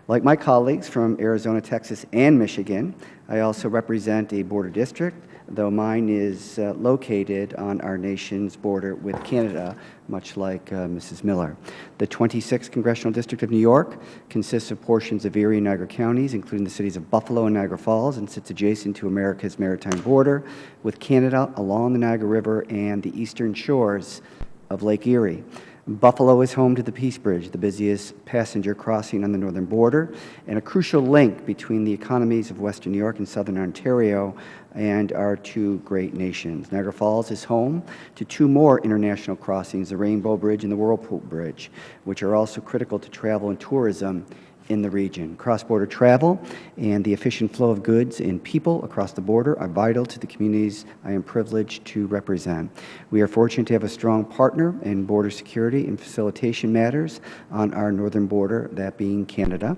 Like my colleagues from Arizona, Texas, and Michigan, I also represent a border district, though mine is located on our nation's border with Canada, much like Mrs. Miller. The 26th Congressional District of New York consists of portions of Erie and Niagara counties, including the cities of Buffalo and Niagara Falls, and sits adjacent to America's maritime border with Canada along the Niagara River and the eastern shores of Lake Erie. Buffalo is home to the Peace Bridge, the busiest passenger crossing on the northern border, and a crucial link between the economies of western New York and southern Ontario and our two great nations. Niagara Falls is home to two more international crossings, the Rainbow Bridge and the Whirlpool Bridge, which are also critical to travel and tourism in the region. Cross-border travel and the efficient flow of goods and people across the border are vital to the communities I am privileged to represent. We are fortunate to have a strong partner in border security and facilitation matters on our northern border, that being Canada.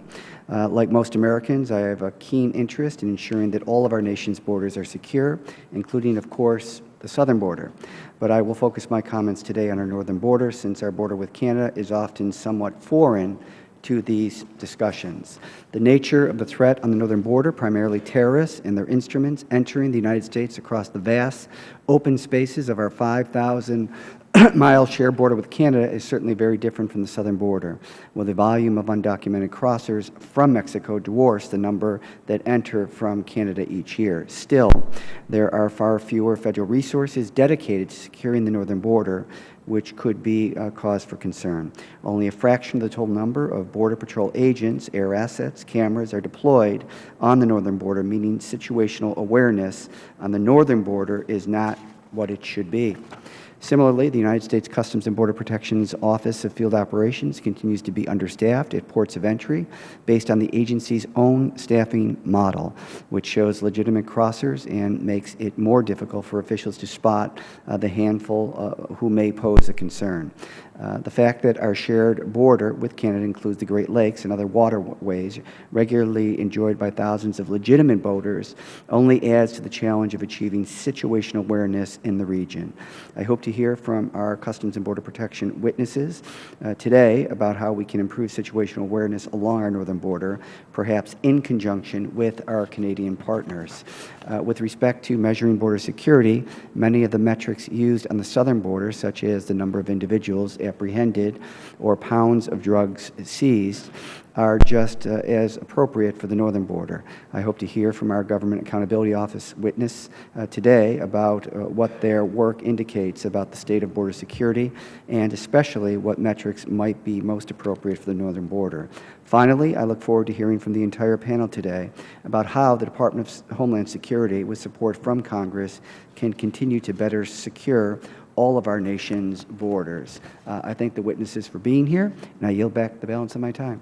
Like most Americans, I have a keen interest in ensuring that all of our nation's borders are secure, including, of course, the southern border. But I will focus my comments today on our northern border, since our border with Canada is often somewhat foreign to these discussions. The nature of the threat on the northern border, primarily terrorists and their instruments entering the United States across the vast open spaces of our 5,000-mile shared border with Canada, is certainly very different from the southern border, where the volume of undocumented crossers from Mexico dwarfs the number that enter from Canada each year. Still, there are far fewer federal resources dedicated to securing the northern border, which could be a cause for concern. Only a fraction of the total number of Border Patrol agents, air assets, cameras are deployed on the northern border, meaning situational awareness on the northern border is not what it should be. Similarly, the United States Customs and Border Protection's Office of Field Operations continues to be understaffed at ports of entry based on the agency's own staffing model, which shows legitimate crossers and makes it more difficult for officials to spot the handful who may pose a concern. The fact that our shared border with Canada includes the Great Lakes and other waterways regularly enjoyed by thousands of legitimate boaters only adds to the challenge of achieving situational awareness in the region. I hope to hear from our Customs and Border Protection witnesses today about how we can improve situational awareness along our northern border, perhaps in conjunction with our Canadian partners. With respect to measuring border security, many of the metrics used on the southern border, such as the number of individuals apprehended or pounds of drugs seized, are just as appropriate for the northern border. I hope to hear from our Government Accountability Office witness today about what their work indicates about the state of border security, and especially what metrics might be most appropriate for the northern border. Finally, I look forward to hearing from the entire panel today about how the Department of Homeland Security, with support from Congress, can continue to better secure all of our nation's borders. I thank the witnesses for being here, and I yield back the balance of my time.